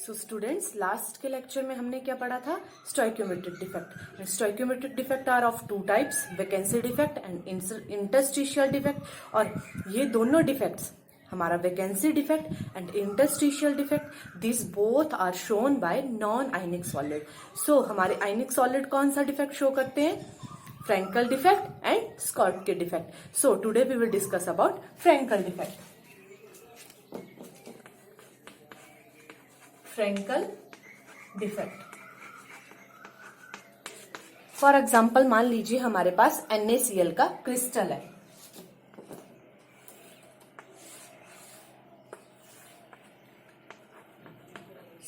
सो students, last के lecture में हमने क्या पढ़ा था? Stoichiometric defect. Stoichiometric defect are of two types, vacancy defect and interstitial defect. और ये दोनों डिफेक्ट्स, हमारा vacancy defect and interstitial defect, this both are shown by non ionic solid. So हमारे आयनिक सॉलिड कौन सा डिफेक्ट शो करते हैं? Frenkel defect and Schottky defect. So today we will discuss about Frenkel defect. Frenkel defect. For example मान लीजिए हमारे पास NaCl का crystal है.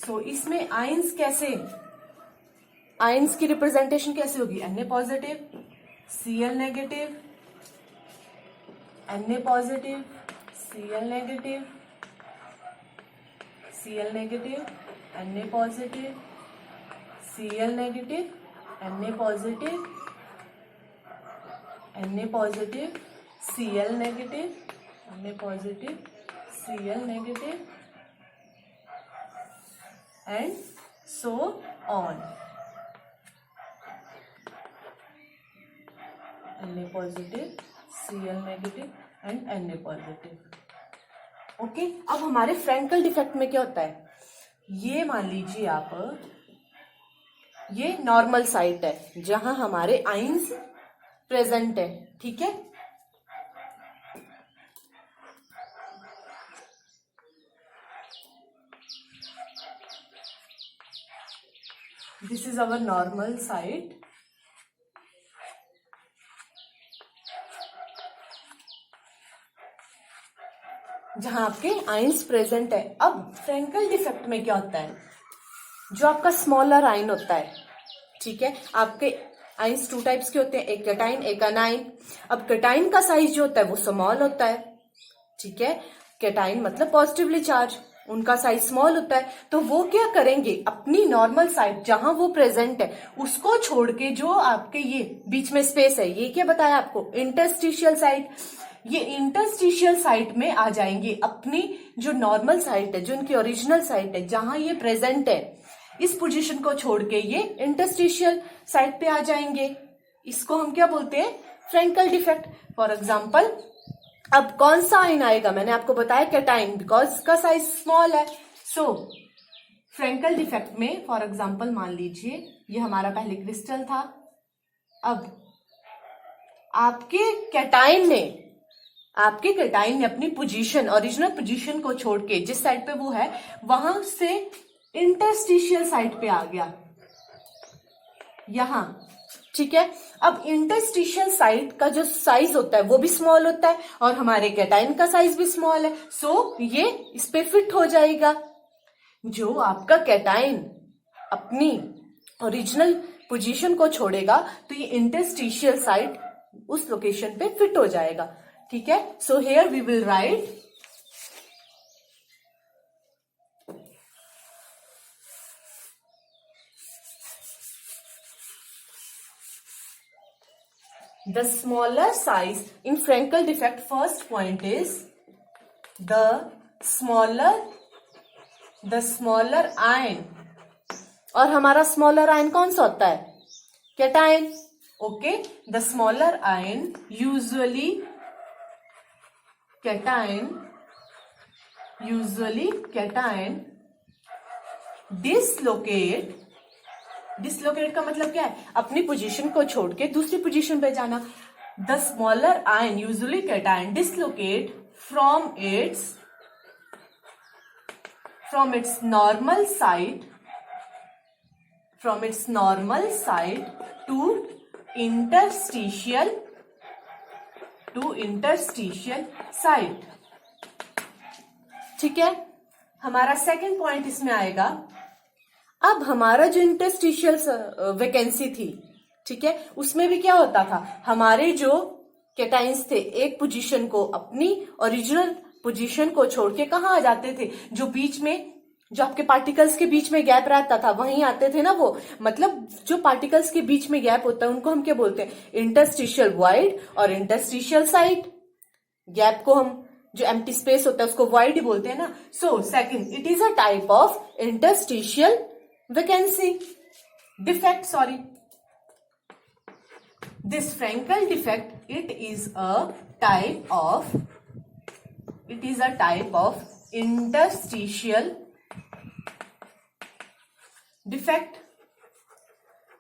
सो इसमें आयंस कैसे, आयंस की रिप्रेजेंटेशन कैसे होगी? Na positive, Cl negative, Na positive, Cl negative, Cl negative, Na positive, Cl negative, Na positive, Na positive, Cl negative, Na positive, Cl negative and so on. Na positive, Cl negative and Na positive. Okay, अब हमारे Frenkel defect में क्या होता है? ये मान लीजिए आप, ये नॉर्मल साइट है जहां हमारे आयंस प्रेजेंट है. ठीक है, this is our normal site. जहां आपके आयंस प्रेजेंट है. अब फ्रैंकल डिफेक्ट में क्या होता है? जो आपका स्मॉलर आयन होता है, ठीक है, आपके आयंस टू टाइप्स के होते हैं, एक कैटाइन एक अनाइन. अब कैटाइन का साइज जो होता है वो स्मॉल होता है. ठीक है, कैटाइन मतलब पॉजिटिवली चार्ज, उनका साइज स्मॉल होता है. तो वो क्या करेंगे, अपनी नॉर्मल साइड जहां वो प्रेजेंट है उसको छोड़ के जो आपके ये बीच में स्पेस है, ये क्या बताया आपको? Interstitial site. ये इंटरस्टिशियल साइट में आ जाएंगे, अपनी जो नॉर्मल साइट है, जो इनकी ओरिजिनल साइट है जहां ये प्रेजेंट है, इस पोजीशन को छोड़ के ये इंटरस्टिशियल साइट पे आ जाएंगे. इसको हम क्या बोलते हैं? Frenkel defect. फॉर एग्जाम्पल, अब कौन सा आयन आएगा? मैंने आपको बताया कैटाइन, बिकॉज इसका साइज स्मॉल है. सो फ्रैंकल डिफेक्ट में फॉर एग्जाम्पल मान लीजिए ये हमारा पहले क्रिस्टल था. अब आपके कैटाइन ने अपनी पोजीशन, ओरिजिनल पोजीशन को छोड़ के जिस साइड पे वो है वहां से इंटरस्टिशियल साइड पे आ गया यहां. ठीक है, अब इंटरस्टिशियल साइट का जो साइज होता है वो भी स्मॉल होता है और हमारे कैटाइन का साइज भी स्मॉल है. सो ये इस पे फिट हो जाएगा. जो आपका कैटाइन अपनी ओरिजिनल पोजीशन को छोड़ेगा तो ये इंटरस्टिशियल साइट उस लोकेशन पे फिट हो जाएगा. ठीक है, so here we will write the smaller size in Frankel defect. First point is the smaller ion. और हमारा स्मॉलर आयन कौन सा होता है? Cation. Okay, the smaller ion usually cation dislocate का मतलब क्या है? अपनी पोजीशन को छोड़ के दूसरी पोजीशन पे जाना. The smaller ion usually cation dislocate from its normal site to interstitial site. ठीक है, हमारा सेकंड पॉइंट इसमें आएगा. अब हमारा जो इंटरस्टिशियल वैकेंसी थी, ठीक है, उसमें भी क्या होता था? हमारे जो कैटाइंस थे एक पोजीशन को, अपनी ओरिजिनल पोजीशन को छोड़ के कहाँ आ जाते थे? जो बीच में, जो आपके पार्टिकल्स के बीच में गैप रहता था वहीं आते थे ना वो. मतलब जो पार्टिकल्स के बीच में गैप होता है उनको हम क्या बोलते हैं? इंटरस्टिशियल वॉइड और इंटरस्टिशियल साइट. गैप को हम जो एम्प्टी स्पेस होता है उसको वॉइड ही बोलते हैं ना. So second, it is a type of interstitial vacancy defect. Sorry, this Frenkel defect, it is a type of interstitial defect.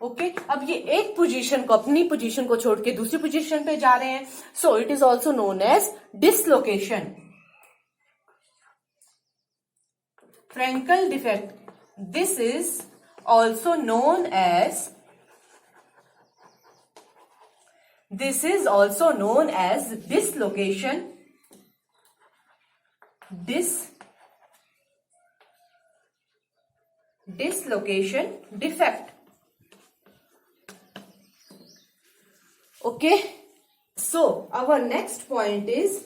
Okay, अब ये एक पोजीशन को, अपनी पोजीशन को छोड़ के दूसरी पोजीशन पे जा रहे हैं. So it is also known as dislocation. Frenkel defect, this is also known as dislocation defect. Okay, so our next point is,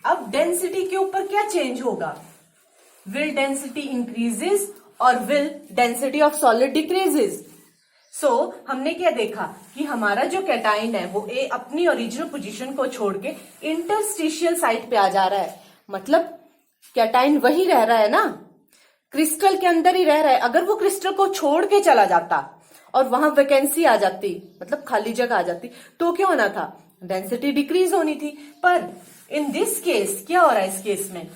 अब डेंसिटी के ऊपर क्या चेंज होगा? विल डेंसिटी इंक्रीजेस और will density of solid decreases? So हमने क्या देखा कि हमारा जो कैटाइन है वो अपनी ओरिजिनल पोजीशन को छोड़ के इंटरस्टिशियल साइट पे आ जा रहा है. मतलब कैटाइन वही रह रहा है ना, क्रिस्टल के अंदर ही रह रहा है. अगर वो क्रिस्टल को छोड़ के चला जाता और वहां वैकेंसी आ जाती, मतलब खाली जगह आ जाती, तो क्या होना था? डेंसिटी डिक्रीज होनी थी. पर इन दिस केस क्या हो रहा है? इस केस में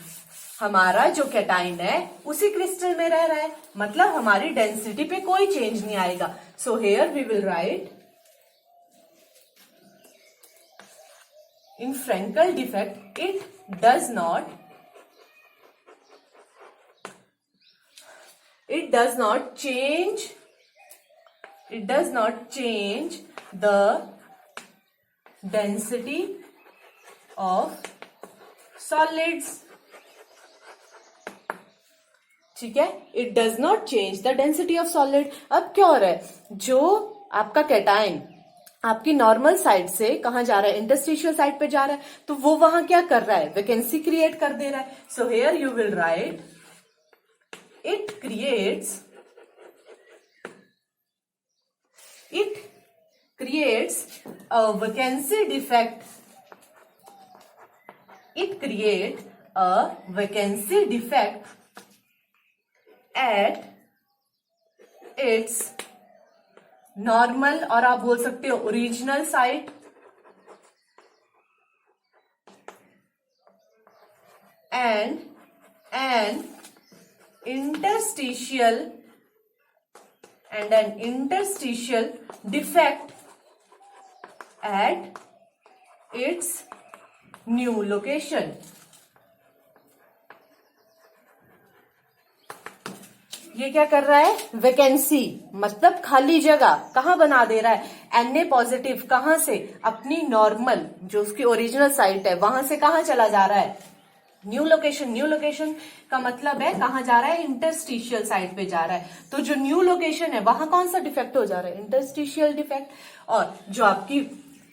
हमारा जो कैटाइन है उसी क्रिस्टल में रह रहा है, मतलब हमारी डेंसिटी पे कोई चेंज नहीं आएगा. So here we will write, in Frenkel defect it does not change the density of solids. ठीक है, it does not change the density of solid. अब क्या हो रहा है? जो आपका कैटाइन आपकी नॉर्मल साइड से कहां जा रहा है? इंटरस्टिशियल साइड पे जा रहा है. तो वो वहां क्या कर रहा है? वैकेंसी क्रिएट कर दे रहा है. So here you will right, it creates a vacancy defect. It creates a vacancy defect at its normal, और आप बोल सकते हो original site, and an interstitial defect at its new location. ये क्या कर रहा है? वैकेंसी, मतलब खाली जगह कहां बना दे रहा है? Na पॉजिटिव कहां से? अपनी नॉर्मल जो उसकी ओरिजिनल साइट है वहां से कहां चला जा रहा है? New location. न्यू लोकेशन का मतलब है कहां जा रहा है? इंटरस्टिशियल साइट पे जा रहा है. तो जो न्यू लोकेशन है वहां कौन सा डिफेक्ट हो जा रहा है? Interstitial defect. और जो आपकी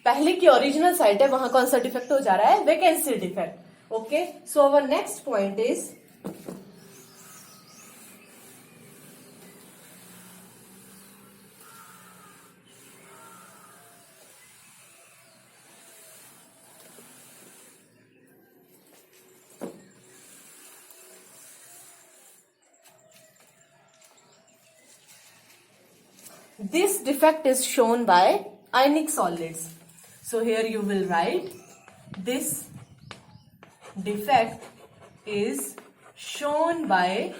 पहले की ओरिजिनल साइट है वहां कौन सा डिफेक्ट हो जा रहा है? Vacancy defect. Okay, so our next point is, this defect is shown by ionic solids. So here you will write, this defect is shown by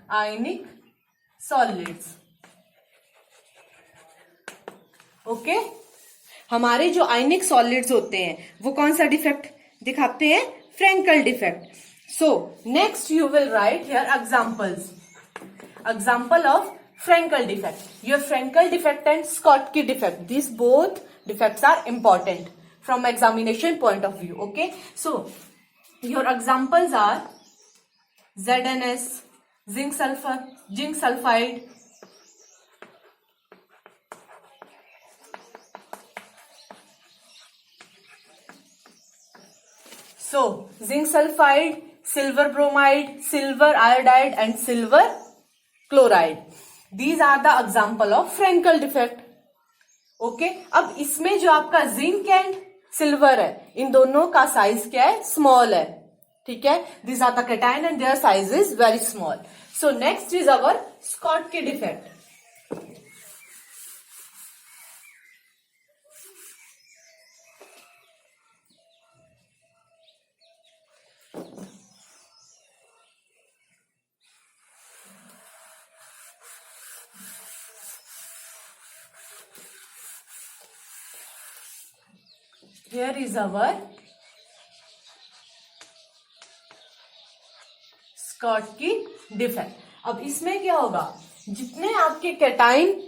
ionic solids. Okay, हमारे जो आयनिक सॉलिड्स होते हैं वो कौन सा डिफेक्ट दिखाते हैं? Frenkel defect. So next you will write here examples. Example of Frenkel defect. Your Frenkel defect and Schottky defect. These both defects are important from examination point of view. Okay. So your examples are ZNS, zinc sulfide, so zinc sulfide, silver bromide, silver iodide and silver chloride. These are the example of Frenkel defect. Okay, अब इसमें जो आपका zinc and silver है, इन दोनों का size क्या है? Small है। ठीक है, these are the cation and their size is very small. So next is our Schottky defect. Here is our Schottky defect. अब इसमें क्या होगा? जितने आपके कैटाइन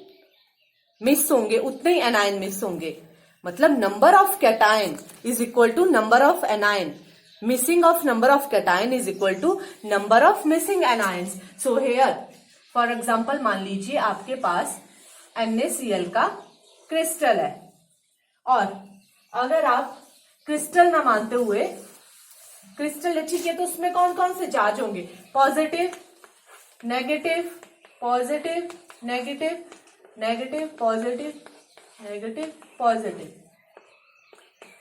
मिस होंगे उतने ही एनायन मिस होंगे। मतलब number of cation is equal to number of anion. Missing of number of cation is equal to number of missing anions. So here for example मान लीजिए आपके पास NaCl का क्रिस्टल है, और अगर आप क्रिस्टल ना मानते हुए क्रिस्टल है, ठीक है, तो उसमें कौन कौन से चार्ज होंगे? Positive, negative, positive, negative, negative, positive, negative, positive,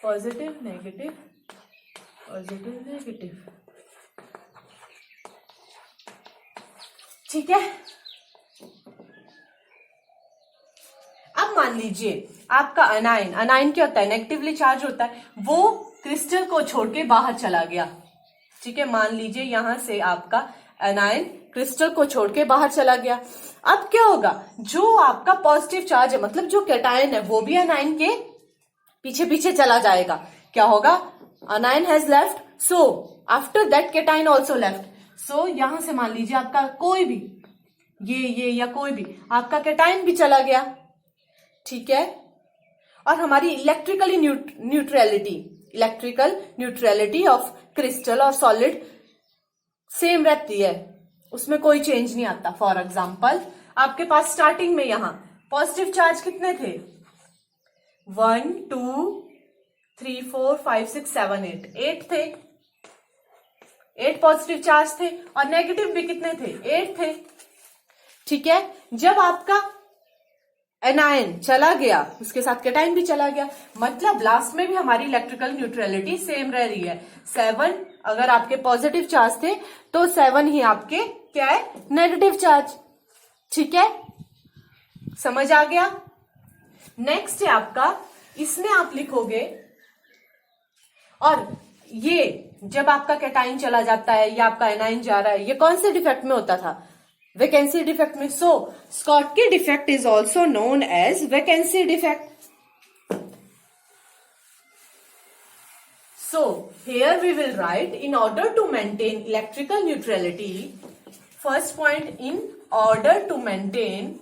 positive, negative, positive, negative. ठीक है, अब मान लीजिए आपका अनायन, अनायन क्या होता है? नेगेटिवली चार्ज होता है, वो क्रिस्टल को छोड़ के बाहर चला गया। ठीक है, मान लीजिए यहां से आपका अनायन क्रिस्टल को छोड़ के बाहर चला गया। अब क्या होगा? जो आपका पॉजिटिव चार्ज है, मतलब जो कैटायन है, वो भी अनायन के पीछे पीछे चला जाएगा। क्या होगा? Anion has left, so after that cation also left. So यहां से मान लीजिए आपका कोई भी ये या कोई भी आपका कैटायन भी चला गया। ठीक है, और हमारी इलेक्ट्रिकल न्यूट्रलिटी ऑफ क्रिस्टल और सॉलिड सेम रहती है, उसमें कोई चेंज नहीं आता। फॉर एग्जाम्पल आपके पास स्टार्टिंग में यहां पॉजिटिव चार्ज कितने थे? 1 2 3 4 5 6 7 8 थे। 8 पॉजिटिव चार्ज थे, और नेगेटिव भी कितने थे? 8 थे। ठीक है, जब आपका एनायन चला गया, उसके साथ कैटायन भी चला गया, मतलब लास्ट में भी हमारी इलेक्ट्रिकल न्यूट्रलिटी सेम रह रही है। 7 अगर आपके पॉजिटिव चार्ज थे तो 7 ही आपके क्या है? Negative charge. ठीक है, समझ आ गया? नेक्स्ट है आपका, इसमें आप लिखोगे, और ये जब आपका कैटायन चला जाता है या आपका एनायन जा रहा है, ये कौन से डिफेक्ट में होता था? वैकेंसी डिफेक्ट में। So Schottky defect is also known as vacancy defect. So here we will write, in order to maintain electrical neutrality, first point, in order to maintain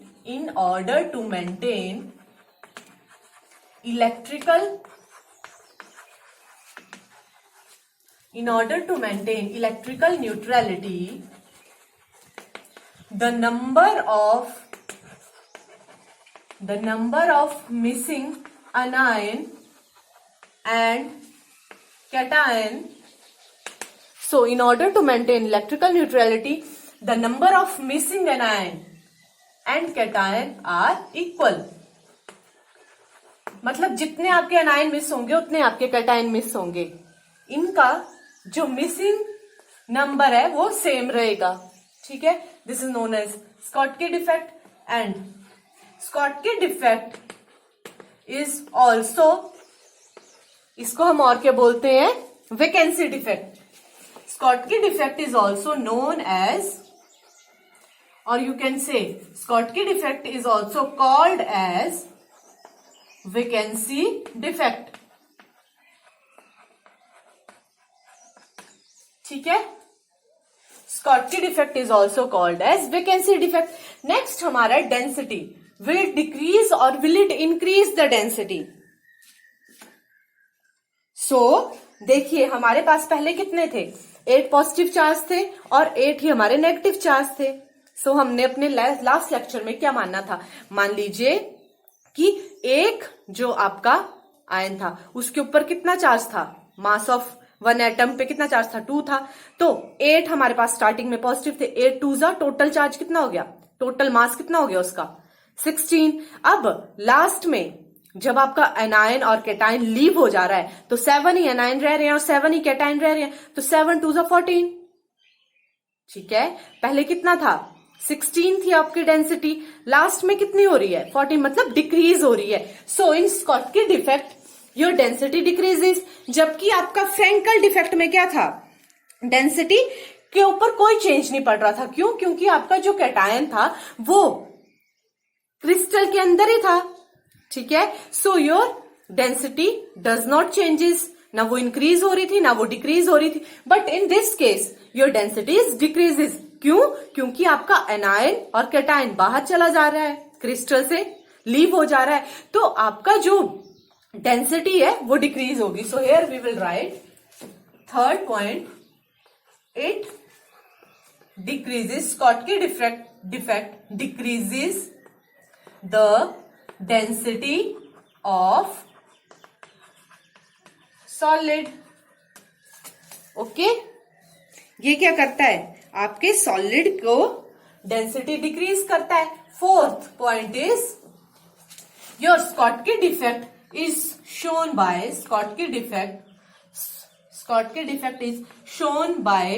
electrical neutrality, the number of missing anion and cation. So in order to maintain electrical neutrality, the number of missing anion and cation are equal. मतलब जितने आपके anion miss होंगे उतने आपके cation miss होंगे। इनका जो missing number है वो सेम रहेगा। ठीक है, this is known as Schottky defect, and Schottky defect is also, इसको हम और क्या बोलते हैं? Vacancy defect. Schottky defect is also known as, और you can say Schottky defect is also called as vacancy defect. ठीक है, Schottky defect is also called as vacancy defect. Next हमारा डेंसिटी, विल इट डिक्रीज और will it increase the density? So देखिए हमारे पास पहले कितने थे? 8 पॉजिटिव चार्ज थे और 8 ही हमारे नेगेटिव चार्ज थे। सो हमने अपने लास्ट लेक्चर में क्या मानना था? मान लीजिए कि एक जो आपका आयन था उसके ऊपर कितना चार्ज था? मास ऑफ 1 एटम पे कितना चार्ज था? 2 था। तो 8 हमारे पास स्टार्टिंग में पॉजिटिव थे, 8 2 जा टोटल चार्ज कितना हो गया? टोटल मास कितना हो गया उसका 16। अब लास्ट में जब आपका एनायन और कैटायन लीव हो जा रहा है तो 7 ही एनायन रह रहे हैं और 7 ही कैटायन रह रहे हैं, तो 7 2 14। ठीक है, पहले कितना था 16 थी आपकी डेंसिटी, लास्ट में कितनी हो रही है 14, मतलब डिक्रीज हो रही है। So in Schottky defect your density decreases. जबकि आपका फ्रेंकल डिफेक्ट में क्या था, डेंसिटी के ऊपर कोई चेंज नहीं पड़ रहा था। क्यों? क्योंकि आपका जो कैटायन था वो क्रिस्टल के अंदर ही था। ठीक है, so your density does not changes, ना वो इंक्रीज हो रही थी ना वो डिक्रीज हो रही थी। But in this case your density is decreases. क्यों? क्योंकि आपका एनायन और कैटायन बाहर चला जा रहा है, क्रिस्टल से लीव हो जा रहा है, तो आपका जो डेंसिटी है वो डिक्रीज होगी। So here we will write third point, it decreases Schottky defect decreases the density of solid। Okay, ये क्या करता है, आपके सॉलिड को डेंसिटी डिक्रीज करता है। Fourth point is your Schottky defect is shown by Schottky defect is shown by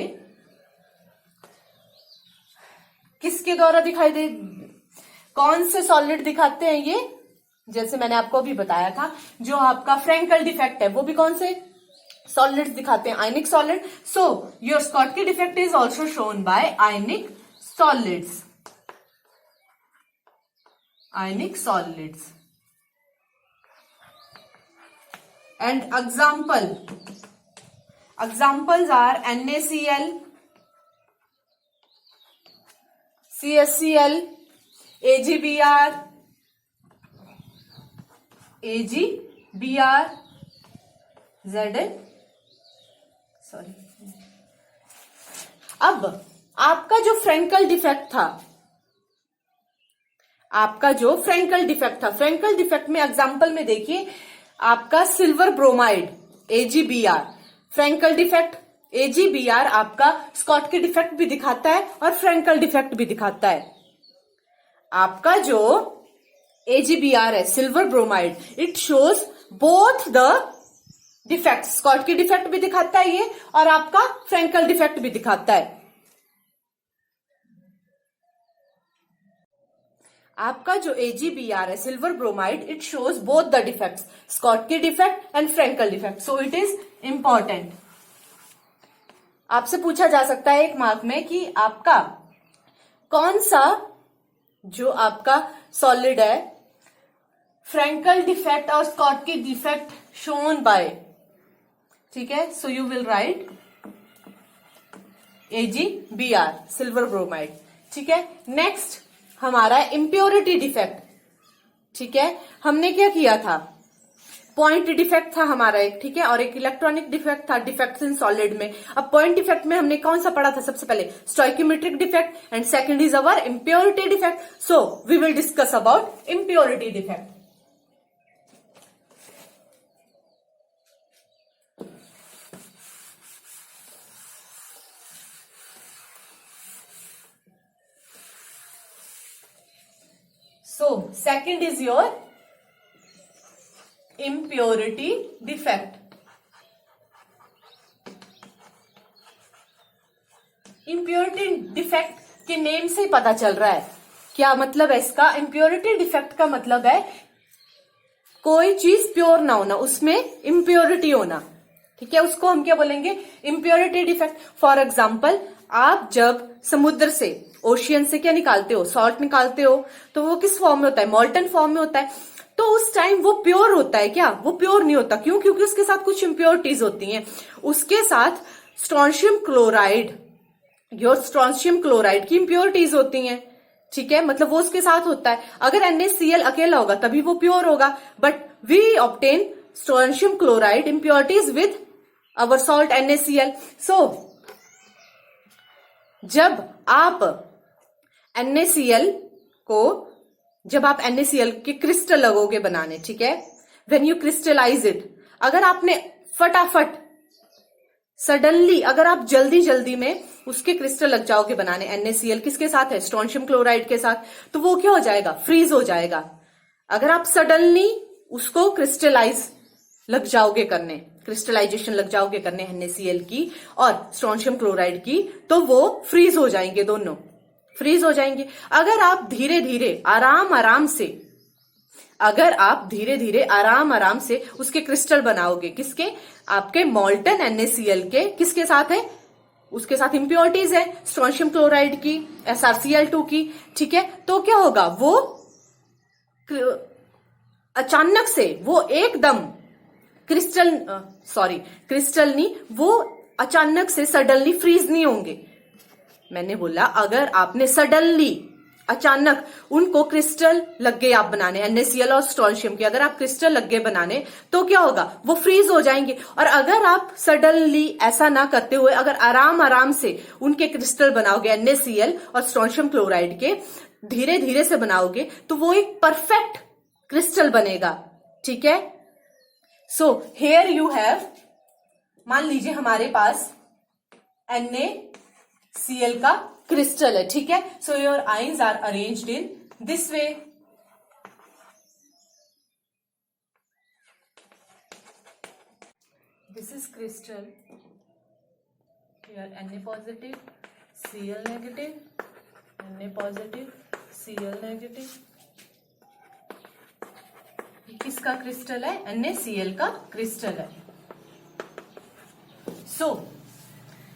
किसके द्वारा दिखाई दे, कौन से सॉलिड दिखाते हैं ये, जैसे मैंने आपको अभी बताया था जो आपका फ्रेंकल डिफेक्ट है वो भी कौन से सॉलिड्स दिखाते हैं, ionic solid. So your Schottky defect is also shown by ionic solids, ionic solids. And examples are NaCl, CaCl, AgBr, Zn, sorry. अब आपका जो फ्रेंकल डिफेक्ट था, फ्रेंकल डिफेक्ट में एग्जांपल में देखिए आपका silver bromide AgBr, Frenkel defect AgBr आपका Schottky defect भी दिखाता है और फ्रेंकल डिफेक्ट भी दिखाता है। आपका जो AgBr है silver bromide, it shows both the defect, Schottky defect भी दिखाता है ये और आपका फ्रेंकल डिफेक्ट भी दिखाता है। आपका जो AgBr है silver bromide, it shows both the defects, Schottky defect and Frenkel defect, so it is important. आपसे पूछा जा सकता है एक मार्क में कि आपका कौन सा जो आपका सॉलिड है फ्रेंकल डिफेक्ट और Schottky डिफेक्ट शोन बाय, ठीक है, so you will right AgBr silver bromide. ठीक है, नेक्स्ट हमारा इम्प्योरिटी डिफेक्ट। ठीक है, हमने क्या किया था, पॉइंट डिफेक्ट था हमारा एक, ठीक है, और एक इलेक्ट्रॉनिक डिफेक्ट था, डिफेक्ट्स इन सॉलिड में। अब पॉइंट डिफेक्ट में हमने कौन सा पढ़ा था, सबसे पहले stoichiometric defect and second is our impurity defect. So we will discuss about impurity defect. So second is your impurity defect. Impurity defect के नेम से ही पता चल रहा है क्या मतलब है इसका। impurity defect का मतलब है कोई चीज प्योर ना होना, उसमें impurity होना। ठीक है, उसको हम क्या बोलेंगे, impurity defect। फॉर एग्जाम्पल, आप जब समुद्र से, ओशियन से क्या निकालते हो, सॉल्ट निकालते हो, तो वो किस फॉर्म में होता है, मॉल्टन फॉर्म में होता है। तो उस टाइम वो प्योर होता है क्या, वो प्योर नहीं होता। क्यों? क्योंकि उसके साथ कुछ इम्प्योरिटीज होती हैं, उसके साथ strontium chloride, your strontium chloride की इम्प्योरिटीज होती हैं। ठीक है, मतलब वो उसके साथ होता है। अगर NaCl अकेला होगा तभी वो प्योर होगा, but we obtain strontium chloride impurities with our salt NaCl। So जब आप NaCl को, जब आप NaCl के क्रिस्टल लगोगे बनाने, ठीक है, व्हेन यू क्रिस्टलाइज इट, अगर आपने फटाफट सडनली, अगर आप जल्दी जल्दी में उसके क्रिस्टल लग जाओगे बनाने NaCl किसके साथ है, स्ट्रोंशियम क्लोराइड के साथ, तो वो क्या हो जाएगा, फ्रीज हो जाएगा। अगर आप सडनली उसको क्रिस्टलाइज लग जाओगे करने, क्रिस्टलाइजेशन लग जाओगे करने NaCl की और स्ट्रोंशियम क्लोराइड की, तो वो फ्रीज हो जाएंगे, दोनों फ्रीज हो जाएंगे। अगर आप धीरे धीरे आराम आराम से, अगर आप धीरे धीरे आराम आराम से उसके क्रिस्टल बनाओगे, किसके, आपके मॉल्टन NaCl के, किसके साथ है, उसके साथ इंप्योरिटीज है स्ट्रोंशियम क्लोराइड की, SrCl2 की, ठीक है, तो क्या होगा, वो अचानक से वो एकदम क्रिस्टल नहीं, वो अचानक से सडनली फ्रीज नहीं होंगे। मैंने बोला अगर आपने सडनली अचानक उनको क्रिस्टल लग गए आप बनाने, NaCl और स्ट्रोंशियम के, अगर आप क्रिस्टल लग गए बनाने तो क्या होगा, वो फ्रीज हो जाएंगे। और अगर आप सडनली ऐसा ना करते हुए अगर आराम आराम से उनके क्रिस्टल बनाओगे NaCl और स्ट्रोंशियम क्लोराइड के, धीरे धीरे से बनाओगे, तो वो एक परफेक्ट क्रिस्टल बनेगा, ठीक है। सो हेयर यू हैव, मान लीजिए हमारे पास NaCl का क्रिस्टल है, ठीक है। So your ions are arranged in this way. This is crystal, here Na positive, Cl negative, Na positive, Cl negative। किसका क्रिस्टल है, NaCl का क्रिस्टल है। सो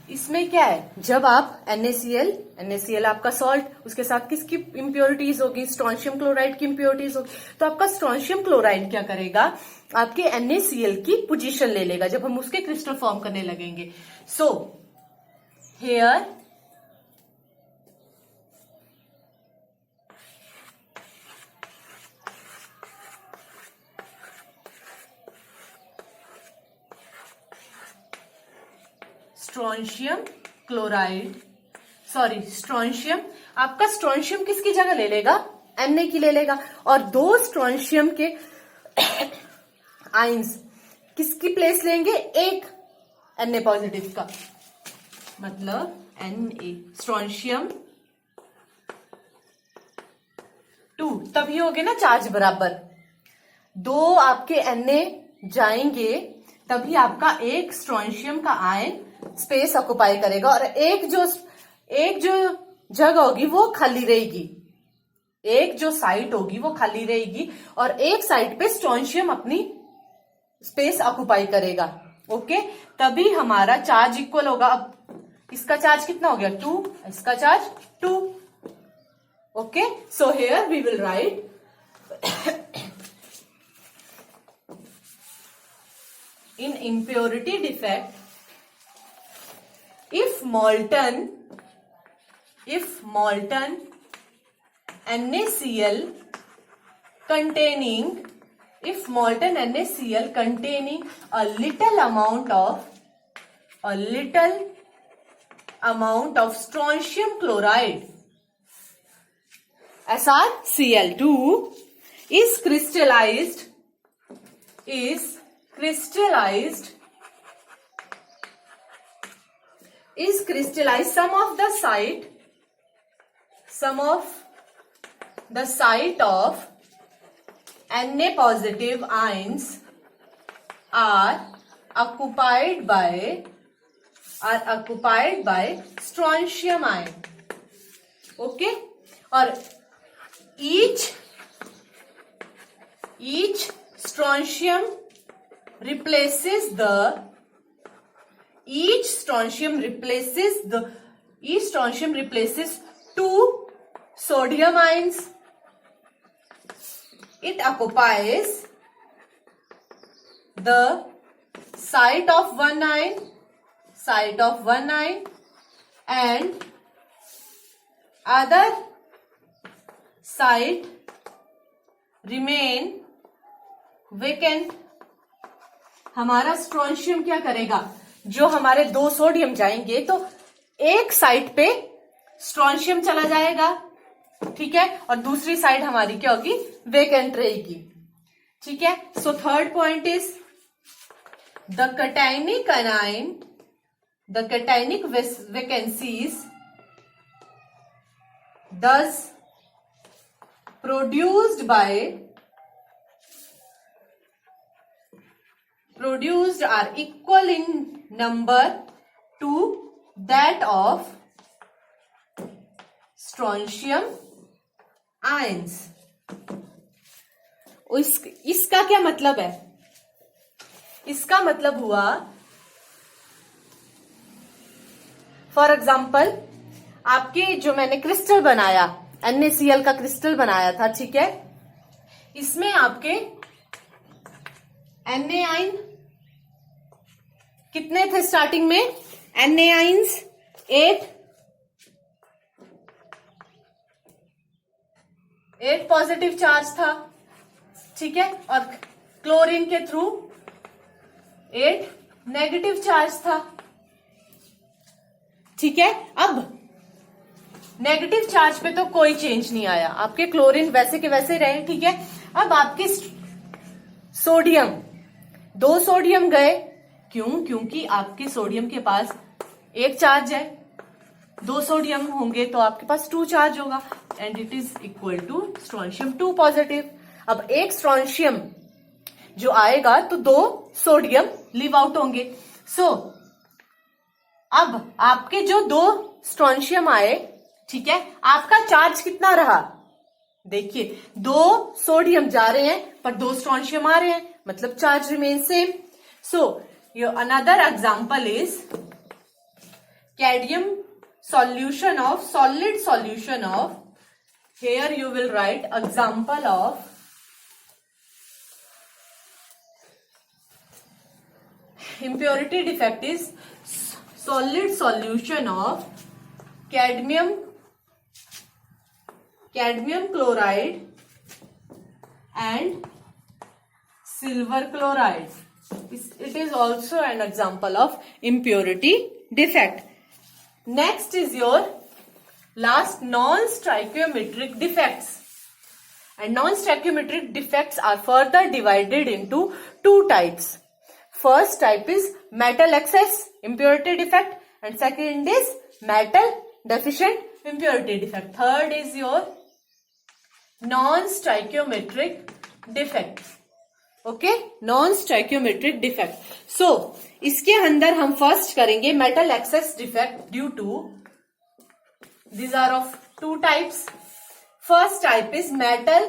इसमें क्या है, जब आप NaCl आपका सॉल्ट, उसके साथ किसकी इंप्योरिटीज होगी, स्ट्रोंशियम क्लोराइड की इंप्योरिटीज होगी, तो आपका स्ट्रोंशियम क्लोराइड क्या करेगा, आपके NaCl की पोजीशन ले लेगा जब हम उसके क्रिस्टल फॉर्म करने लगेंगे। So here strontium chloride, sorry strontium, आपका स्ट्रोंशियम किसकी जगह ले लेगा, Na की ले लेगा, और दो स्ट्रोंशियम के आयंस किसकी प्लेस लेंगे, एक Na पॉजिटिव का, मतलब Na स्ट्रोंशियम 2, तभी होगे ना चार्ज बराबर, दो आपके Na जाएंगे तभी आपका एक स्ट्रोंशियम का आयन स्पेस ऑक्युपाई करेगा, और एक जो जगह होगी वो खाली रहेगी, एक जो साइट होगी वो खाली रहेगी, और एक साइड पे स्ट्रोंशियम अपनी स्पेस ऑक्युपाई करेगा, ओके। तभी हमारा चार्ज इक्वल होगा। अब इसका चार्ज कितना हो गया, 2, इसका charge 2, okay. So here we will write in impurity defect, if molten NaCl containing a little amount of strontium chloride, SrCl2, is crystallized some of the site of Na positive ions are occupied by strontium ion, okay। और each strontium replaces two sodium ions. It occupies the site of one ion and other site remain vacant। हमारा strontium क्या करेगा, जो हमारे दो sodium जाएंगे तो एक साइड पे स्ट्रोंशियम चला जाएगा, ठीक है, और दूसरी साइड हमारी क्या होगी, वेकेंट रहेगी, ठीक है। So third point is the cationic anion The cationic vacancies thus produced are equal in number to that of strontium ions. इसका क्या मतलब है? इसका मतलब हुआ, फॉर एग्जाम्पल आपके जो मैंने क्रिस्टल बनाया, NaCl का क्रिस्टल बनाया था, ठीक है, इसमें आपके Na आइन कितने थे स्टार्टिंग में? Na आइंस 8 पॉजिटिव चार्ज था, ठीक है, और क्लोरीन के थ्रू 8 नेगेटिव चार्ज था, ठीक है। अब नेगेटिव चार्ज पे तो कोई चेंज नहीं आया, आपके क्लोरीन वैसे के वैसे रहे, ठीक है। अब आपके सोडियम, 2 सोडियम गए, क्यों? क्योंकि आपके सोडियम के पास 1 चार्ज है, 2 सोडियम होंगे तो आपके पास 2 चार्ज होगा, and it is equal to strontium 2 positive. अब 1 स्ट्रोंशियम जो आएगा तो 2 सोडियम लीव आउट होंगे। सो अब आपके जो 2 स्ट्रोंशियम आए, ठीक है, आपका चार्ज कितना रहा? देखिए 2 सोडियम जा रहे हैं पर 2 स्ट्रोंशियम आ रहे हैं, मतलब charge remain same. So your another example is cadmium solution of solid solution of, here you will write example of impurity defect is solid solution of cadmium chloride and silver chloride. It is also an example of impurity defect. Next is your last non-stoichiometric defects. And non-stoichiometric defects are further divided into 2 types. First type is metal excess impurity defect and second is metal deficient impurity defect. Third is your non-stoichiometric defect. Okay, non-stoichiometric defect. So इसके अंदर हम first करेंगे metal excess defect due to, these are of 2 types. First type is metal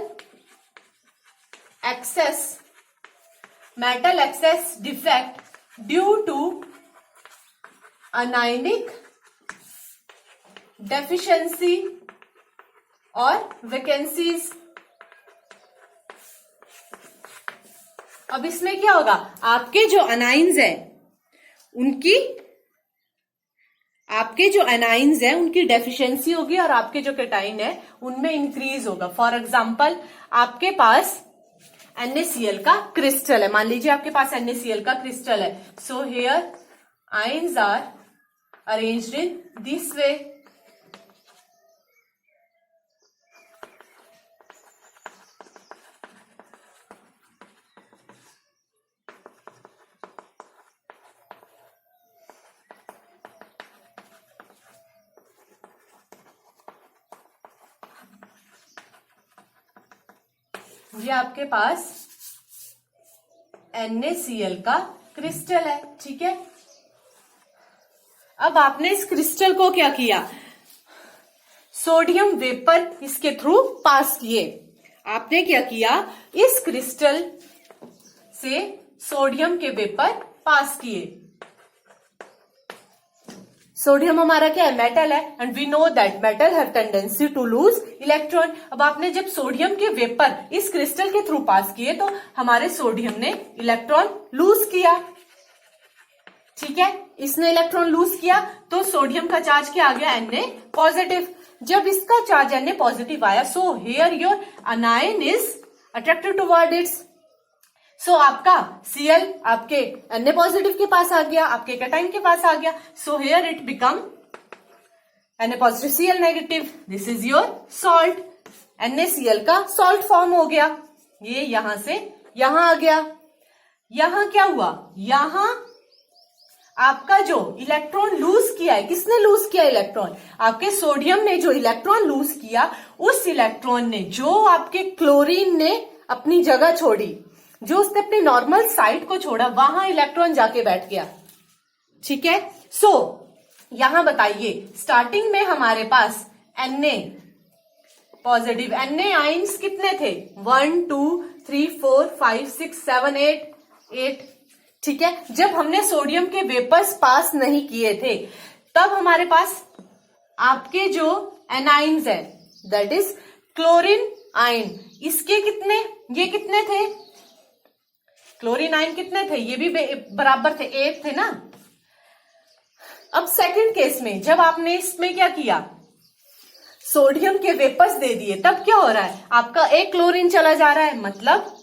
excess defect due to anionic deficiency or vacancies. अब इसमें क्या होगा? आपके जो अनाइंस हैं उनकी डेफिशिएंसी होगी और आपके जो कैटाइन है उनमें इंक्रीज होगा। फॉर एग्जांपल आपके पास NaCl का क्रिस्टल है, मान लीजिए आपके पास NaCl का क्रिस्टल है। So here ions are arranged in this way. ये आपके पास NaCl का क्रिस्टल है, ठीक है। अब आपने इस क्रिस्टल को क्या किया? सोडियम वेपर इसके थ्रू पास किए। आपने क्या किया? इस क्रिस्टल से सोडियम के वेपर पास किए। सोडियम हमारा क्या है? मेटल है, and we know that metal have tendency to lose electron. अब आपने जब सोडियम के वेपर इस क्रिस्टल के थ्रू पास किए तो हमारे सोडियम ने इलेक्ट्रॉन लूज किया, ठीक है। इसने इलेक्ट्रॉन लूज किया तो सोडियम का चार्ज क्या आ गया? Na positive. जब इसका चार्ज Na पॉजिटिव आया, so here your anion is attracted toward its. So आपका Cl आपके Na पॉजिटिव के पास आ गया, आपके कैटाइन के पास आ गया। So here it become Na positive Cl negative. This is your salt. NaCl का सॉल्ट फॉर्म हो गया। ये यहां से यहां आ गया। यहां क्या हुआ? यहां आपका जो इलेक्ट्रॉन लूज किया है, किसने लूज किया इलेक्ट्रॉन? आपके सोडियम ने जो इलेक्ट्रॉन लूज किया, उस इलेक्ट्रॉन ने जो आपके क्लोरीन ने अपनी जगह छोड़ी, जो उसने अपनी नॉर्मल साइड को छोड़ा, वहां इलेक्ट्रॉन जाके बैठ गया। ठीक है। सो यहां बताइए, स्टार्टिंग में हमारे पास Na पॉजिटिव, Na आइंस कितने थे? 1 2 3 4 5 6 7 8। ठीक है। जब हमने सोडियम के वेपर्स पास नहीं किए थे, तब हमारे पास आपके जो एनाइंस है, दैट इज क्लोरीन आयन, इसके कितने, ये कितने थे? क्लोरीन आयन कितने थे? ये भी बराबर थे, 8 थे ना। अब सेकंड केस में जब आपने इसमें क्या किया, सोडियम के वेपर्स दे दिए, तब क्या हो रहा है? आपका एक क्लोरीन चला जा रहा है, मतलब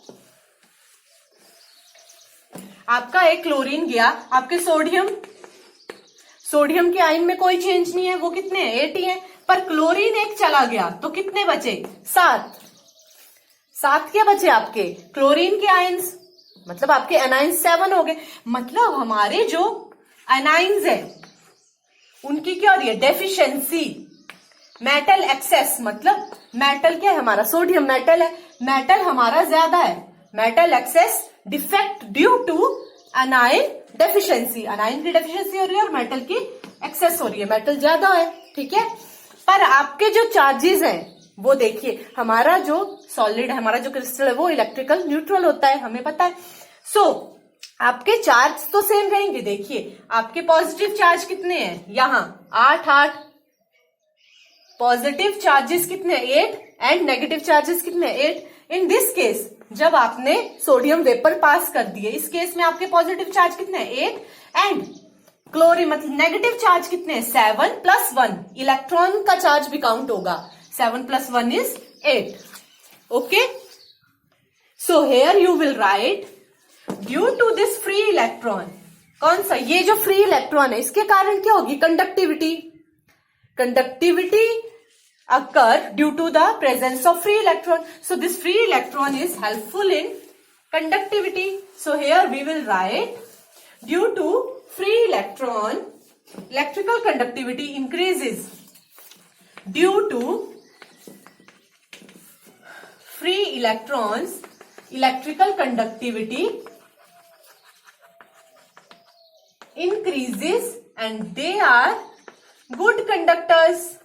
आपका एक क्लोरीन गया, आपके सोडियम के आयन में कोई चेंज नहीं है, वो कितने हैं? 8 ही है। पर क्लोरीन एक चला गया, तो कितने बचे? 7 क्या बचे आपके? क्लोरीन के आयन्स, मतलब आपके एनाइंस 7 हो गए। मतलब हमारे जो एनाइंस है उनकी क्या हो रही है? डेफिशिएंसी। मेटल एक्सेस, मतलब मेटल क्या है हमारा? सोडियम मेटल है, मेटल हमारा ज्यादा है। Metal excess defect due to anion deficiency, anion की डेफिशिएंसी हो रही है और मेटल की एक्सेस हो रही है, मेटल ज्यादा है। ठीक है। पर आपके जो चार्जेस हैं वो देखिए, हमारा जो सॉलिड है, हमारा जो क्रिस्टल है, वो इलेक्ट्रिकल न्यूट्रल होता है, हमें पता है। सो आपके चार्ज तो सेम रहेंगे। देखिए आपके पॉजिटिव चार्ज कितने हैं? यहां 8 पॉजिटिव चार्जेस कितने? 8 एंड नेगेटिव चार्जेस कितने? 8। इन दिस केस जब आपने सोडियम वेपर पास कर दिए, इस केस में आपके पॉजिटिव चार्ज कितने? 8 एंड क्लोरीन मतलब नेगेटिव चार्ज कितने? 7 + 1, इलेक्ट्रॉन का चार्ज भी काउंट होगा। 7 + 1 is 8। Okay. So here you will write, due to this free electron, कौन सा? ये जो फ्री इलेक्ट्रॉन है, इसके कारण क्या होगी? Conductivity. Conductivity occur due to the presence of free electron. So this free electron is helpful in conductivity. So here we will write, due to free electron, electrical conductivity increases. Due to free electrons, electrical conductivity increases and they are good conductors.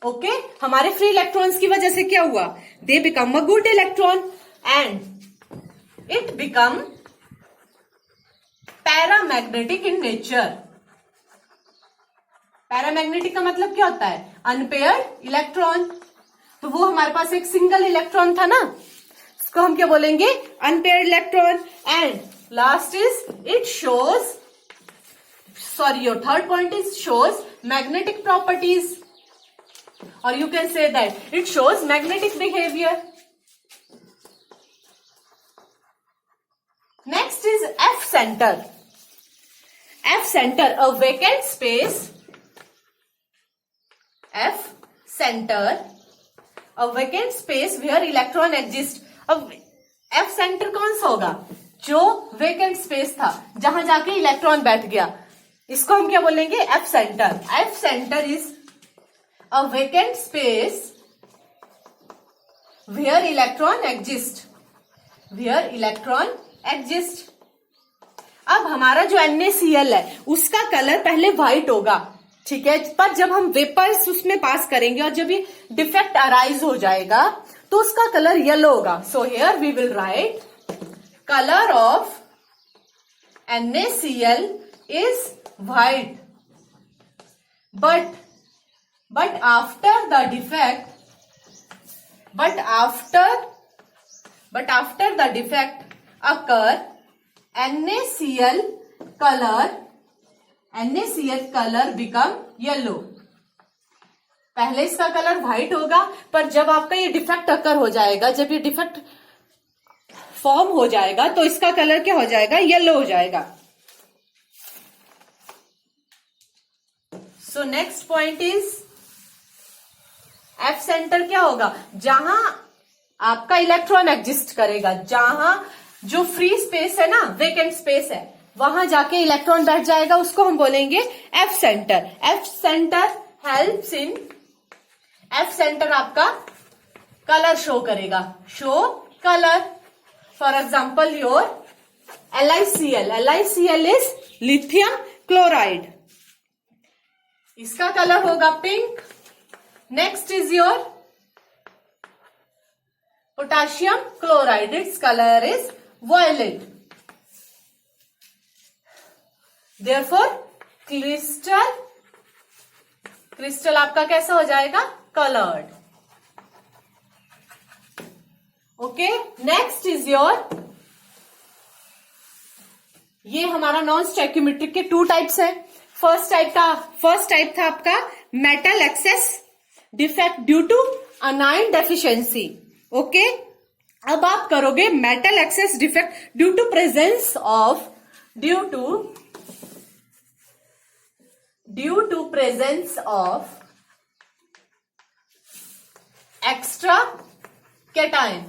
Okay. हमारे free electrons की वजह से क्या हुआ? They become a good electron and it become paramagnetic in nature. Paramagnetic का मतलब क्या होता है? Unpaired electron. तो वो हमारे पास एक सिंगल इलेक्ट्रॉन था ना, इसको हम क्या बोलेंगे? Unpaired electron. And last is it shows, sorry your third point is shows magnetic properties, or you can say that it shows magnetic behavior. Next is F center. F center, a vacant space. F center, a vacant space where electron exists. अब F center कौन सा होगा? जो vacant space था, जहां जाके electron बैठ गया, इसको हम क्या बोलेंगे? F center. F center is a vacant space where electron exist, where electron exist. अब हमारा जो NaCl है उसका कलर पहले व्हाइट होगा, ठीक है, पर जब हम वेपर्स उसमें पास करेंगे और जब ये डिफेक्ट अराइज हो जाएगा तो उसका कलर येलो होगा. So here we will write colour of NaCl is white, but after the defect occur, NaCl color become yellow. पहले इसका कलर व्हाइट होगा, पर जब आपका ये डिफेक्ट अकर हो जाएगा, जब ये डिफेक्ट फॉर्म हो जाएगा तो इसका कलर क्या हो जाएगा? येलो हो जाएगा. So next point is F centre क्या होगा? जहां आपका इलेक्ट्रॉन एग्जिस्ट करेगा, जहां जो फ्री स्पेस है ना, वेकेंट स्पेस है, वहां जाके इलेक्ट्रॉन बैठ जाएगा, उसको हम बोलेंगे F centre. F centre helps in, F centre आपका कलर शो करेगा, show colour. For example your LiCl, LiCl is lithium chloride, इसका कलर होगा pink. Next is your potassium chloride, its colour is violet. Therefore crystal आपका कैसा हो जाएगा, coloured. Okay, next is your, ये हमारा नॉन स्टोइकियोमेट्रिक के 2 टाइप्स है। फर्स्ट टाइप था आपका metal excess defect due to anion deficiency. Okay, अब आप करोगे metal excess defect due to presence of, due to presence of extra cation.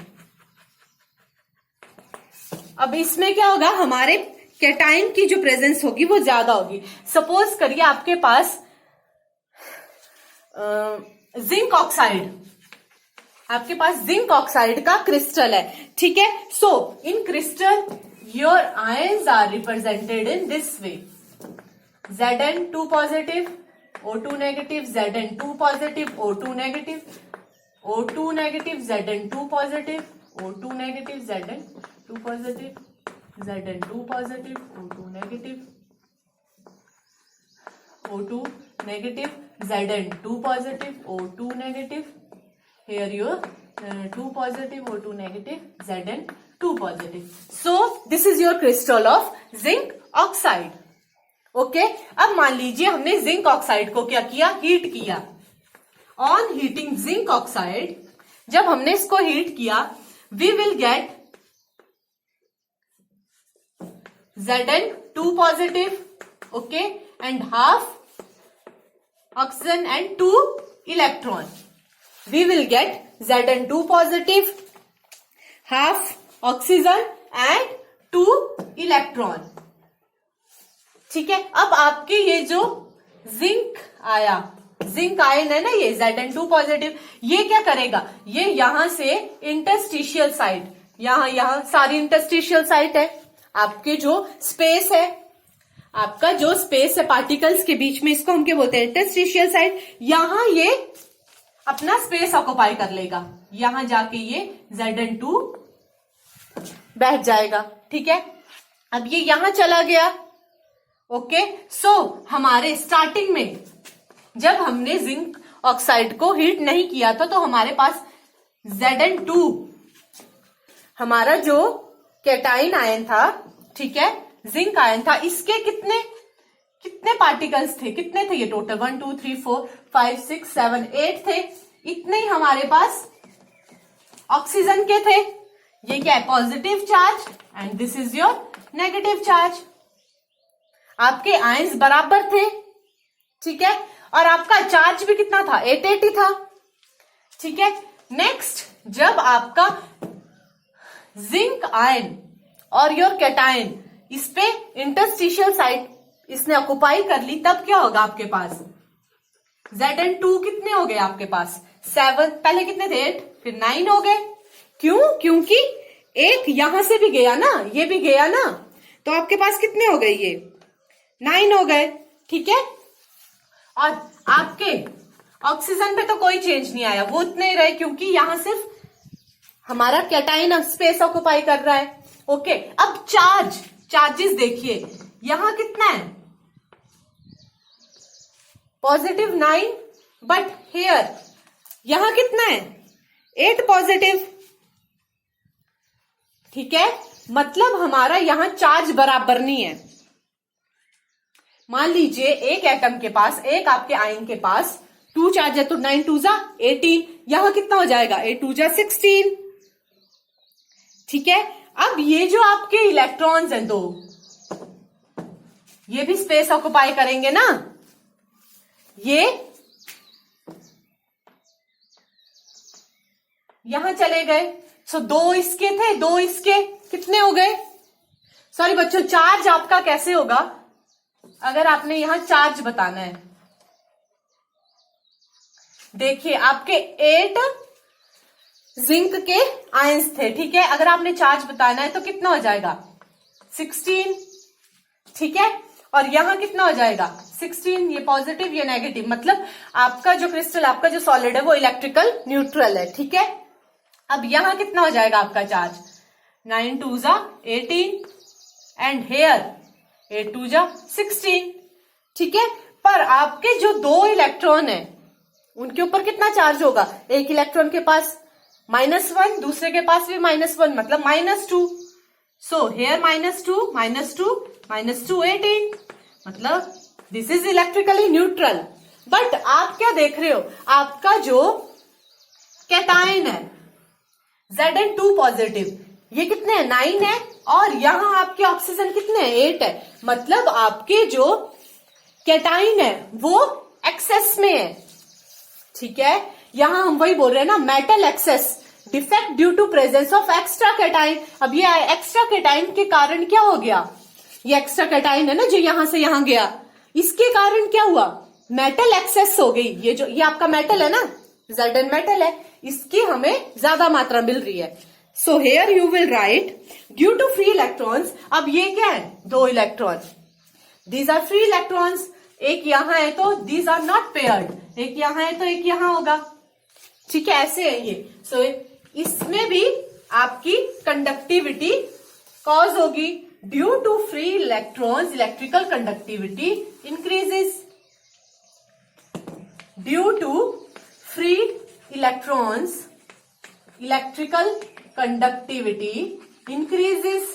अब इसमें क्या होगा, हमारे कैटायन की जो प्रेजेंस होगी वो ज्यादा होगी। सपोज करिए आपके पास जिंक ऑक्साइड, आपके पास जिंक ऑक्साइड का क्रिस्टल है, ठीक है। So in crystal your ions are represented in this way, Zn2 positive, O2 negative, Zn2 positive, O2 negative, O2 negative, Zn2 positive, O2 negative, Zn2 positive, Zn2 positive, O2 negative, O2 negative, Zn2 positive, O2 negative, here your 2 positive, O2 negative, Zn2 positive. So this is your crystal of zinc oxide. Okay, अब मान लीजिए हमने zinc oxide को क्या किया, heat किया। On heating zinc oxide, जब हमने इसको हीट किया, we will get Zn2 positive, okay, and half oxygen and 2 electron. We will get Zn2 positive, half oxygen and 2 electron, ठीक है। अब आपके ये जो जिंक आयन है ना, ये Zn2 पॉजिटिव, ये क्या करेगा, ये यहां से इंटरस्टिशियल साइट, यहां सारी इंटरस्टिशियल साइट है, आपके जो स्पेस है, आपका जो स्पेस है पार्टिकल्स के बीच में, इसको हम क्या बोलते हैं, इंटरस्टिशियल साइट। यहां ये अपना स्पेस ऑक्युपाई कर लेगा, यहां जाके ये Zn2 बैठ जाएगा, ठीक है। अब ये यहां चला गया, ओके। सो हमारे स्टार्टिंग में जब हमने जिंक ऑक्साइड को हीट नहीं किया था, तो हमारे पास Zn2, हमारा जो कैटाइन आयन था, ठीक है, जिंक आयन था, इसके कितने पार्टिकल्स थे, कितने थे ये टोटल, 1 2 3 4 5 6 7 8 थे। इतने ही हमारे पास ऑक्सीजन के थे। ये क्या है, positive charge, and this is your negative charge. आपके आयंस बराबर थे, ठीक है, और आपका चार्ज भी कितना था, 880 था, ठीक है। नेक्स्ट, जब आपका जिंक आयन और योर कैटायन इस पे इंटरस्टिशियल साइट इसने ऑक्युपाई कर ली, तब क्या होगा आपके पास, Zn2 कितने हो गए आपके पास, 7, पहले कितने थे 8, फिर 9 हो गए। क्यों, क्योंकि एक यहां से भी गया ना, ये भी गया ना, तो आपके पास कितने हो गए, ये 9 हो गए, ठीक है। और आपके ऑक्सीजन पे तो कोई चेंज नहीं आया, वो उतने ही रहे, क्योंकि यहां सिर्फ हमारा कैटाइन स्पेस ऑक्युपाई कर रहा है, ओके। अब चार्जेस देखिए, यहां कितना है, पॉजिटिव 9, बट हियर यहां कितना है, 8 पॉजिटिव, ठीक है। मतलब हमारा यहां चार्ज बराबर नहीं है। मान लीजिए एक एटम के पास, एक आपके आयन के पास 2 चार्ज है, तो 9 2 जा 18, यहां कितना हो जाएगा, 8 2 जा 16, ठीक है। अब ये जो आपके इलेक्ट्रॉन्स हैं 2, ये भी स्पेस ऑक्युपाई करेंगे ना, ये यहां चले गए। सो 2 इसके थे, 2 इसके, कितने हो गए, सॉरी बच्चों, चार्ज आपका कैसे होगा अगर आपने यहां चार्ज बताना है। देखिए आपके 8 जिंक के आयंस थे, ठीक है। अगर आपने चार्ज बताना है तो कितना हो जाएगा 16, ठीक है। और यहां कितना हो जाएगा 16, ये पॉजिटिव ये नेगेटिव, मतलब आपका जो क्रिस्टल, आपका जो सॉलिड है वो इलेक्ट्रिकल न्यूट्रल है, ठीक है। अब यहां कितना हो जाएगा आपका चार्ज 9 2 जा 18 एंड हेयर 8 2 जा 16, ठीक है। पर आपके जो 2 इलेक्ट्रॉन है उनके ऊपर कितना चार्ज होगा, एक इलेक्ट्रॉन के पास -1, दूसरे के पास भी -1, मतलब -2। सो हेयर -2 -2 -2 18, मतलब this is electrically neutral. But आप क्या देख रहे हो, आपका जो कैटायन है Zn2 पॉजिटिव, ये कितने हैं 9 है, और यहां आपके ऑक्सीजन कितने हैं 8 है, मतलब आपके जो कैटायन है वो एक्सेस में है, ठीक है। यहां हम वही बोल रहे हैं ना, metal excess defect due to presence of extra cation. अब ये एक्स्ट्रा कैटायन के कारण क्या हो गया, ये एक्स्ट्रा कैटायन है ना जो यहां से यहां गया, इसके कारण क्या हुआ, मेटल एक्सेस हो गई। ये आपका मेटल है ना, Zn मेटल है, इसकी हमें ज्यादा मात्रा मिल रही है। So here you will write due to free electrons. अब ये क्या है 2 electron, these are free electrons, एक यहां है तो दीज आर नॉट पेयर्ड, एक यहां है तो एक यहां होगा, ठीक है, ऐसे है ये। सो इसमें भी आपकी कंडक्टिविटी कॉज होगी due to free electrons, electrical conductivity increases. Due to free electrons, electrical conductivity increases,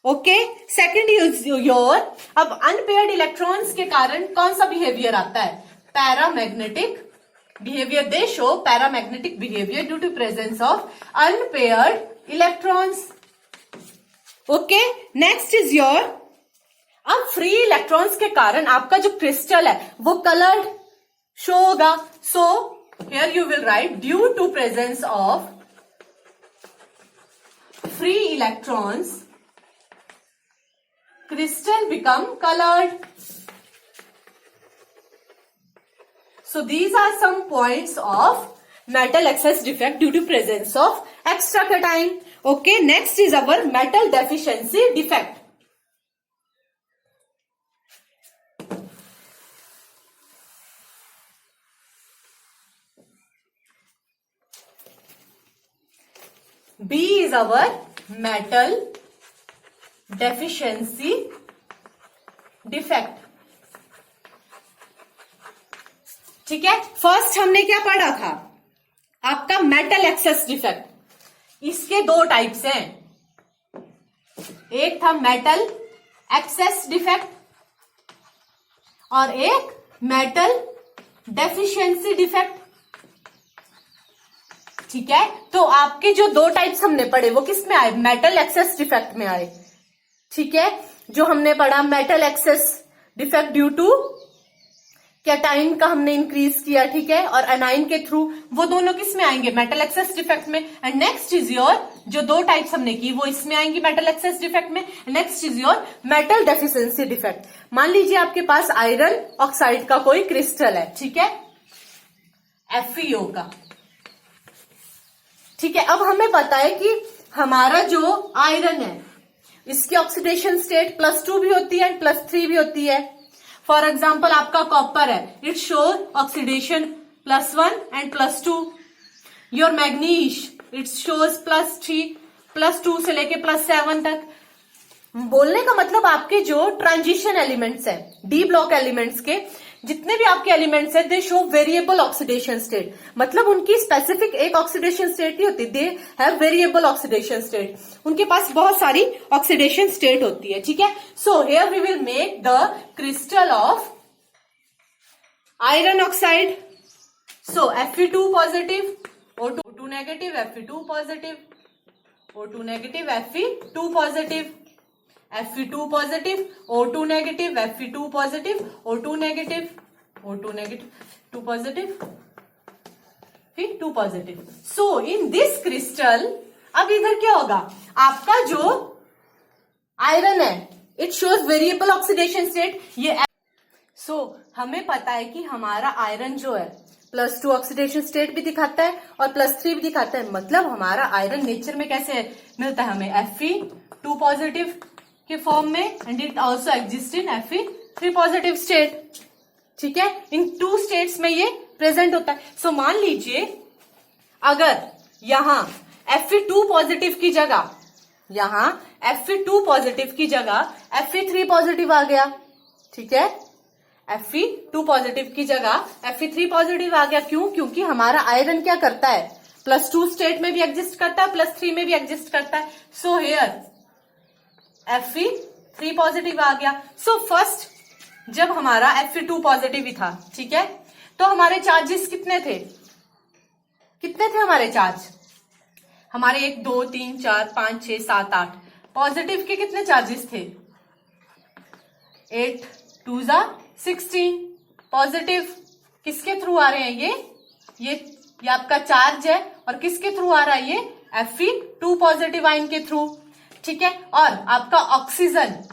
okay. Second is your, अब अनपेयर्ड इलेक्ट्रॉन्स के कारण कौन सा बिहेवियर आता है, paramagnetic behavior. They show paramagnetic behavior due to presence of unpaired electrons. Okay, next is your, अब free electrons के कारण आपका जो क्रिस्टल है वो कलर्ड शो होगा। So here you will write due to presence of free electrons crystal become colored. So these are some points of metal excess defect due to presence of extra cation. Okay, next is our metal deficiency defect. B is our metal deficiency defect. ठीक है, first हमने क्या पढ़ा था, आपका metal excess defect. इसके 2 types हैं, एक था मेटल एक्सेस डिफेक्ट और एक मेटल डेफिशिएंसी डिफेक्ट, ठीक है। तो आपके जो 2 टाइप्स हमने पढ़े वो किस में आए, मेटल एक्सेस डिफेक्ट में आए, ठीक है। जो हमने पढ़ा metal excess defect due to cation का हमने इंक्रीज किया, ठीक है, और एनाइन के थ्रू, वो दोनों किस में आएंगे, मेटल एक्सेस डिफेक्ट में। एंड नेक्स्ट इज योर, जो 2 टाइप्स हमने की वो इसमें आएंगी मेटल एक्सेस डिफेक्ट में। Next is your metal deficiency defect. मान लीजिए आपके पास आयरन ऑक्साइड का कोई क्रिस्टल है, ठीक है, FeO का, ठीक है। अब हमें पता है कि हमारा जो आयरन है इसकी ऑक्सीडेशन स्टेट +2 भी होती है एंड +3 भी होती है। फॉर एग्जाम्पल आपका कॉपर है, it shows oxidation +1 and +2। Your manganese it shows +3, +2 से लेके +7 तक। बोलने का मतलब आपके जो ट्रांजिशन एलिमेंट्स हैं, डी ब्लॉक एलिमेंट्स के जितने भी आपके एलिमेंट्स हैं, दे शो वेरिएबल ऑक्सीडेशन स्टेट, मतलब उनकी स्पेसिफिक एक ऑक्सीडेशन स्टेट नहीं होती, they have variable oxidation state, उनके पास बहुत सारी ऑक्सीडेशन स्टेट होती है, ठीक है। So here we will make the crystal of iron oxide. So Fe2 positive, O2 negative, Fe2 positive, O2 negative, Fe2 positive, Fe2 positive, O2 negative, Fe2 positive, O2 negative, O2 negative, 2 positive, फिर 2 positive. So in this crystal, अब इधर क्या होगा, आपका जो iron है, it shows variable oxidation state. ये हमें पता है कि हमारा आयरन जो है +2 ऑक्सीडेशन स्टेट भी दिखाता है और +3 भी दिखाता है। मतलब हमारा आयरन नेचर में कैसे मिलता है हमें, Fe2 पॉजिटिव के फॉर्म में, and it also exist in Fe3 positive state. ठीक है, इन 2 स्टेट्स में ये प्रेजेंट होता है। सो मान लीजिए अगर यहां Fe2 पॉजिटिव की जगह, यहां Fe2 पॉजिटिव की जगह Fe3 पॉजिटिव आ गया। ठीक है, Fe2 पॉजिटिव की जगह Fe3 पॉजिटिव आ गया। क्यों? क्योंकि हमारा आयरन क्या करता है, +2 स्टेट में भी एग्जिस्ट करता है, +3 में भी एग्जिस्ट करता है। सो हेयर Fe3 पॉजिटिव आ गया। सो फर्स्ट जब हमारा Fe2 पॉजिटिव ही था, ठीक है, तो हमारे चार्जेस कितने थे, हमारे चार्ज, हमारे 1 2 3 4 5 6 7 8 पॉजिटिव के कितने चार्जेस थे, 8 2 16 पॉजिटिव। किसके थ्रू आ रहे हैं ये आपका चार्ज है, और किसके थ्रू आ रहा है ये Fe2 पॉजिटिव आयन के थ्रू। ठीक है, और आपका ऑक्सीजन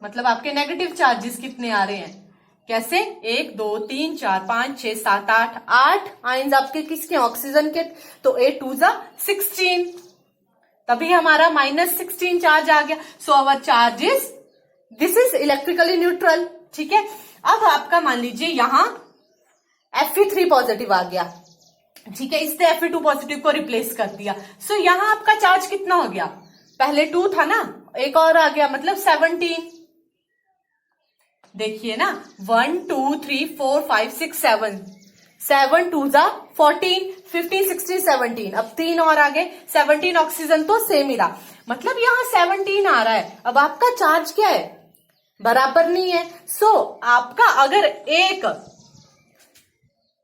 मतलब आपके नेगेटिव चार्जेस कितने आ रहे हैं, कैसे, 1 2 3 4 5 6 7 8 आयन्स आपके किसके, ऑक्सीजन के। तो 8 2 16, तभी हमारा -16 चार्ज आ गया। So our charge is, this is electrically neutral. ठीक है, अब आपका मान लीजिए यहां Fe3 पॉजिटिव आ गया। ठीक है, इसने Fe2 पॉजिटिव को रिप्लेस कर दिया। सो यहां आपका चार्ज कितना हो गया, पहले 2 था ना, एक और आ गया, मतलब 17। देखिए ना, 1 2 3 4 5 6 7 7 2 14 15 16 17, अब 3 और आ गए, 17 ऑक्सीजन तो सेम ही रहा, मतलब यहां 17 आ रहा है। अब आपका चार्ज क्या है, बराबर नहीं है। सो आपका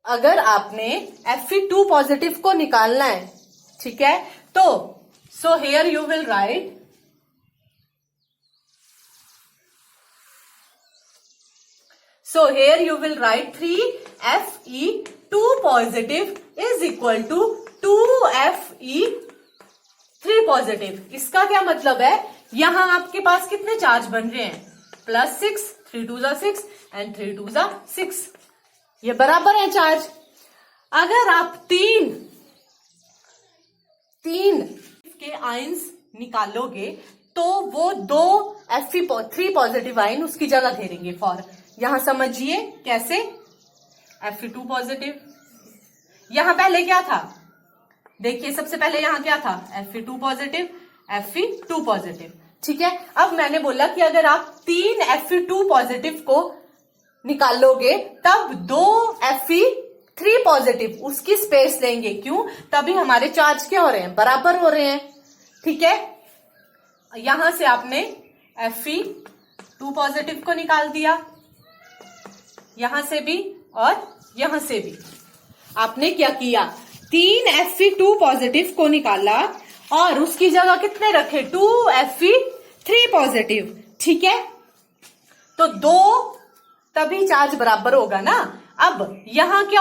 अगर आपने Fe2 पॉजिटिव को निकालना है, ठीक है, तो सो here you will right So here you will write 3Fe2 positive is equal to 2Fe3 positive। इसका क्या मतलब है, यहां आपके पास कितने चार्ज बन रहे हैं, +6 3 2 6 एंड 3 2 6, ये बराबर है चार्ज। अगर आप तीन के आयंस निकालोगे तो वो 2 Fe3 पॉजिटिव आयन उसकी जगह घेरेंगे। फॉर यहां समझिए कैसे, Fe2 पॉजिटिव, यहां पहले क्या था, देखिए सबसे पहले यहां क्या था, Fe2 पॉजिटिव Fe2 पॉजिटिव। ठीक है, अब मैंने बोला कि अगर आप 3 Fe2 पॉजिटिव को निकालोगे तब 2 Fe3 पॉजिटिव उसकी स्पेस लेंगे। क्यों, तभी हमारे चार्ज क्या हो रहे हैं, बराबर हो रहे हैं। ठीक है, यहां से आपने Fe2 पॉजिटिव को निकाल दिया, यहां से भी और यहां से भी। आपने क्या किया, 3 Fe2 पॉजिटिव को निकाला और उसकी जगह कितने रखे, 2 Fe3 पॉजिटिव। ठीक है, तो 2 तभी चार्ज बराबर होगा ना। अब यहां क्या